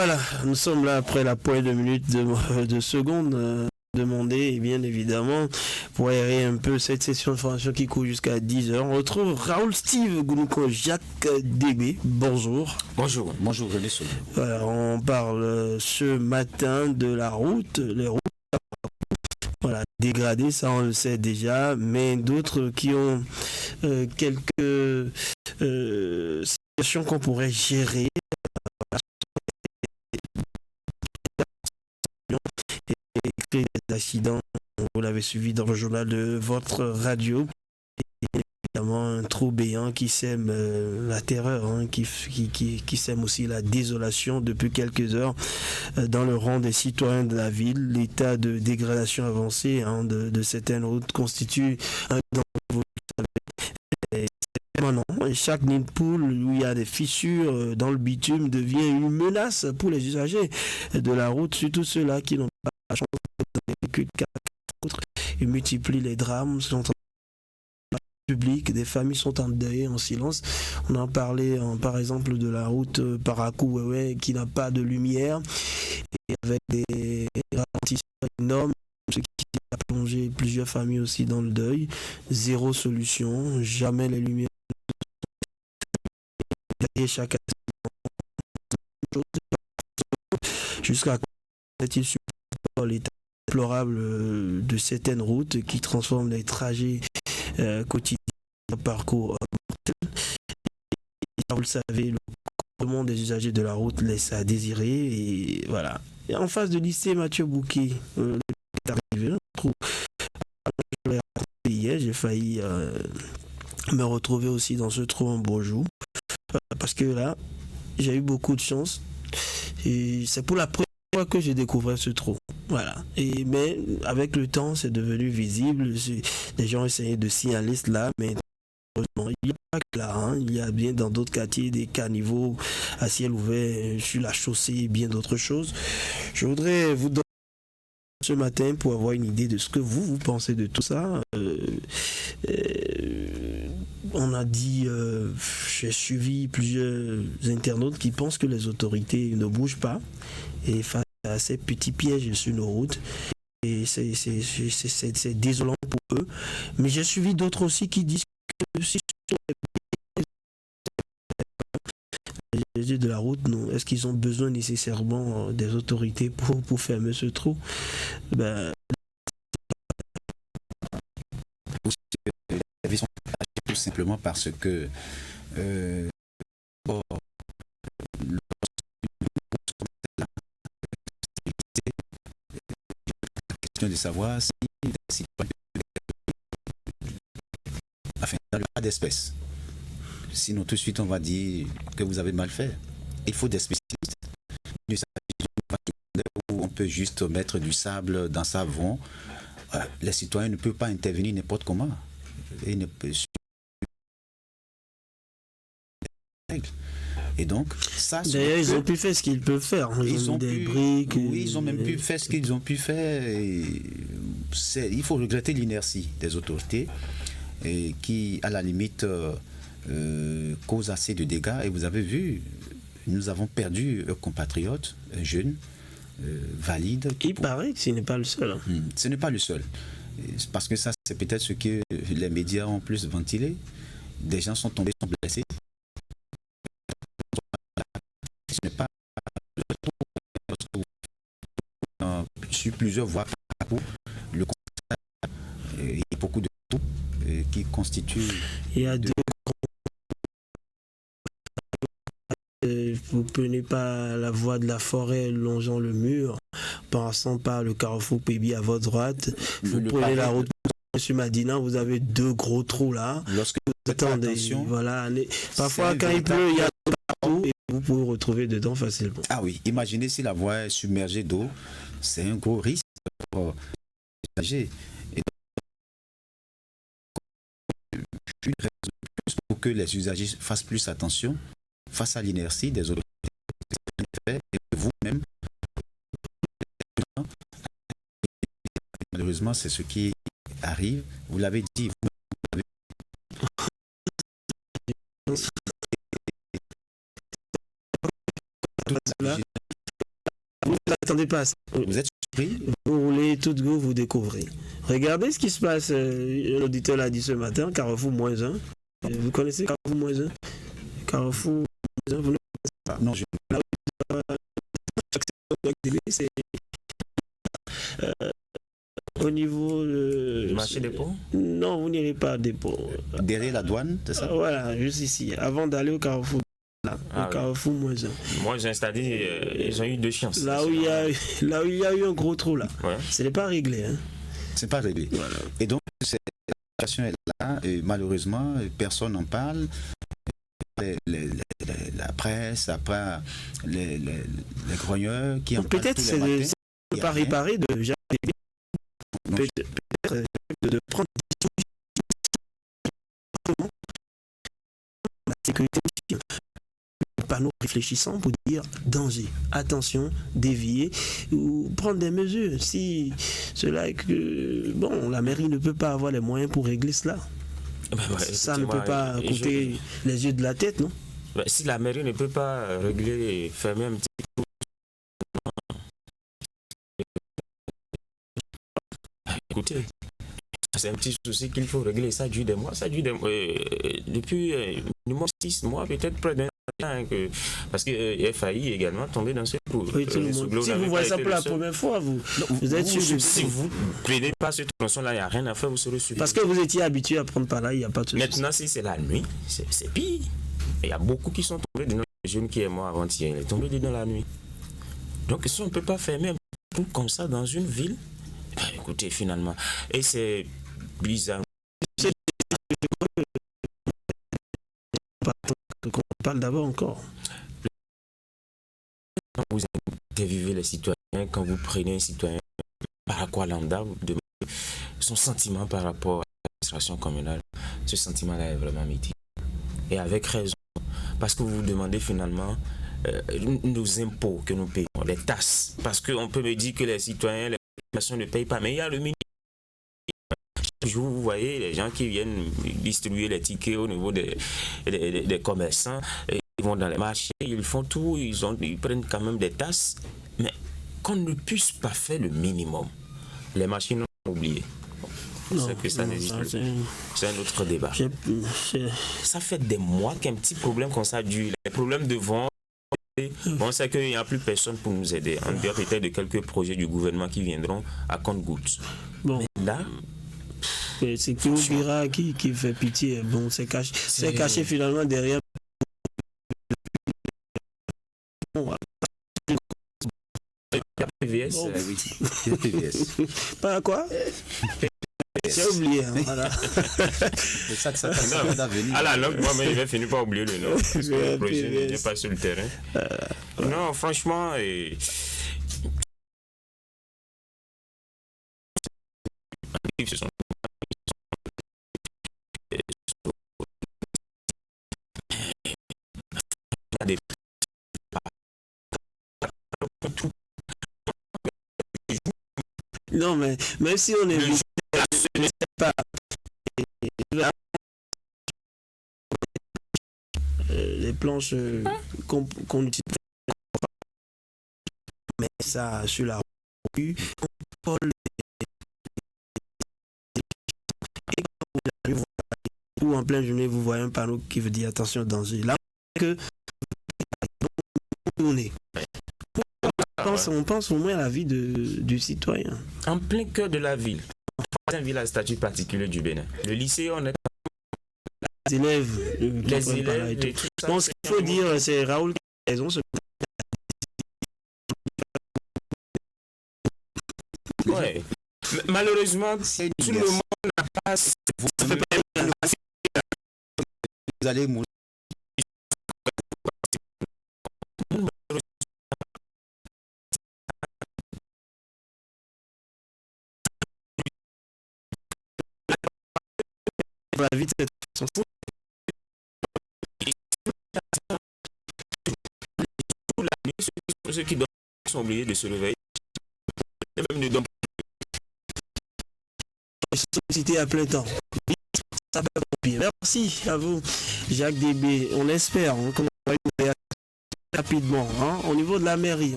Voilà, nous sommes là après la poignée de minutes de secondes demandées, et bien évidemment, pour aérer un peu cette session de formation qui court jusqu'à 10h. On retrouve Raoul Steve Gounouko, Jacques DB. Bonjour. Bonjour René Soulou. Voilà, on parle ce matin de la route, les routes. Voilà, dégradées, ça on le sait déjà, mais d'autres qui ont quelques situations qu'on pourrait gérer. Et des accidents, vous l'avez suivi dans le journal de votre radio. Et évidemment, un trou béant qui sème la terreur, hein, qui sème aussi la désolation depuis quelques heures dans le rang des citoyens de la ville. L'état de dégradation avancée de certaines routes constitue un danger, vous le savez. Et chaque nid de poule où il y a des fissures dans le bitume devient une menace pour les usagers de la route, surtout ceux-là qui n'ont pas la chance de véhicule 4 autres. Ils multiplient les drames, sont en public, des familles sont endeuillées en silence. On en parlait par exemple de la route Parakou-Wewe qui n'a pas de lumière et avec des ralentissements énormes, ce qui a plongé plusieurs familles aussi dans le deuil. Zéro solution, jamais les lumières. Chaque jusqu'à est-il supportable l'état déplorable de certaines routes qui transforment les trajets quotidiens en parcours mortel. Vous le savez, le comportement des usagers de la route laisse à désirer et voilà. Et en face de lycée Mathieu Bouquet, est arrivé, on trouve hier, j'ai failli me retrouver aussi dans ce trou en Beaujou. Parce que là, j'ai eu beaucoup de chance. Et c'est pour la première fois que j'ai découvert ce trou. Voilà. Mais avec le temps, c'est devenu visible. Les gens essayaient de signaler cela, mais heureusement, il n'y a pas que là. Hein. Il y a bien dans d'autres quartiers des caniveaux à ciel ouvert sur la chaussée et bien d'autres choses. Je voudrais vous donner ce matin pour avoir une idée de ce que vous pensez de tout ça. On a dit, j'ai suivi plusieurs internautes qui pensent que les autorités ne bougent pas et face à ces petits pièges sur nos routes. Et c'est désolant pour eux. Mais j'ai suivi d'autres aussi qui disent que si les yeux de la route, non, est-ce qu'ils ont besoin nécessairement des autorités pour fermer ce trou? Tout simplement parce que la question de savoir si enfin, dans le cas d'espèces, sinon tout de suite on va dire que vous avez mal fait. Il faut des spécialistes. Où on peut juste mettre du sable dans savon. Les citoyens ne peuvent pas intervenir n'importe comment. Et donc, ça. D'ailleurs, ils ont pu faire ce qu'ils peuvent faire. Ils ont des briques. Oui, ils ont même pu faire ce qu'ils ont pu faire. Il faut regretter l'inertie des autorités qui, à la limite, cause assez de dégâts. Et vous avez vu, nous avons perdu un compatriote, un jeune, valide. Il paraît que ce n'est pas le seul. Hein. Ce n'est pas le seul. Parce que ça, c'est peut-être ce que les médias ont plus ventilé. Des gens sont tombés, sont blessés. Ce n'est pas sur plusieurs voies le constat il y a beaucoup de tout qui constituent. Il y a deux. Vous prenez pas la voie de la forêt longeant le mur, passant par le carrefour Pébi à votre droite. Vous prenez la route sur Madina, vous avez deux gros trous là. Lorsque vous attendez, voilà. Parfois quand il pleut, il y a partout et vous pouvez vous retrouver dedans facilement. Ah oui, imaginez si la voie est submergée d'eau, c'est un gros risque pour les usagers. Pour que les usagers fassent plus attention face à l'inertie des autorités et vous-même. Malheureusement, c'est ce qui arrive. Vous l'avez dit. Vous n'attendez pas à ça. Vous êtes surpris? Vous roulez tout de go, vous découvrez. Regardez ce qui se passe. L'auditeur l'a dit ce matin, Carrefour -1. Vous connaissez Carrefour -1? Carrefour -1, vous ne connaissez pas? Non, je Là où c'est au niveau du marché dépôt? Non, vous n'irez pas à dépôt. derrière la douane, c'est ça? Voilà, juste ici. Avant d'aller au Carrefour. Au Carrefour -1. Moi, j'ai installé, ils ont eu de chance. Là où il y a eu un gros trou là. Ouais. Ce n'est pas réglé. Hein. C'est pas réglé. Voilà. Et donc, cette situation est là, et malheureusement, personne n'en parle. La presse, après les grogneurs qui en parlent Peut-être tous les matins. c'est pas réparé de peut-être de prendre la sécurité panneau réfléchissant pour dire danger, attention, dévier ou prendre des mesures. Si cela est que bon, la mairie ne peut pas avoir les moyens pour régler cela. Ça ne peut pas coûter les yeux de la tête, non? Si la mairie ne peut pas régler et fermer un petit peu, écoutez, c'est un petit souci qu'il faut régler. Ça dure des mois. Ça dure depuis minimum 6 mois, peut-être près d'un an. Parce qu'il a failli également tomber dans ce trou. Oui, tout le monde. Si vous voyez ça pour la première fois, vous êtes sûr. Si vous ne prenez pas cette tronçon-là, il n'y a rien à faire, vous serez suivi. Parce que vous étiez habitué à prendre par là, il n'y a pas de souci. Maintenant, si c'est la nuit, c'est pire. Il y a beaucoup qui sont tombés dedans. Le jeune qui est mort avant-hier, il est tombé dedans la nuit. Donc, si on ne peut pas fermer un trou comme ça dans une ville, écoutez, finalement, et c'est bizarre. On parle d'abord encore. Quand vous interviewez les citoyens, quand vous prenez un citoyen par quoi lambda, vous demandez son sentiment par rapport à l'administration communale, ce sentiment-là est vraiment mitigé. Et avec raison, parce que vous vous demandez finalement nos impôts que nous payons, les tasses, parce qu'on peut me dire que les citoyens, les populations ne payent pas, mais il y a le minimum. Vous voyez les gens qui viennent distribuer les tickets au niveau des commerçants, et ils vont dans les marchés, ils font tout, ils prennent quand même des tasses, mais qu'on ne puisse pas faire le minimum. Les machines ont oublié. C'est que ça n'existe plus. C'est un autre débat. Ça fait des mois qu'un petit problème comme ça dure. Les problèmes de vente, on sait qu'il n'y a plus personne pour nous aider. En dehors peut-être de quelques projets du gouvernement qui viendront à compte-gouttes. Bon. Mais là, c'est Koumbira qui fait pitié. Bon, c'est caché finalement derrière. PVS, oui. PVS. Pas quoi? J'ai oublié. Hein, voilà. Ça à la longue, moi-même, je vais finir par oublier le nom. Parce que le projet n'est pas sur le terrain. Non, franchement, ce sont des non, mais même si on est pas les planches qu'on utilise, mais ça sur la rue, ou en pleine journée, vous voyez un panneau qui veut dire attention danger. Là, que on pense au moins à la vie du citoyen. En plein cœur de la ville, un village statut particulier du Bénin. Le lycée, on est les élèves, et tout ça. Donc, ce qu'il faut dire, c'est Raoul qui a raison. Ouais. Malheureusement, tout le monde n'a pas. Vous allez mourir. La vie de cette façon. Ceux qui dorment sont obligés de se réveiller. Même ne dorment pas. Sollicité à plein temps. Ça va bien. Merci à vous, Jacques Débé. On espère qu'on va rapidement au niveau de la mairie.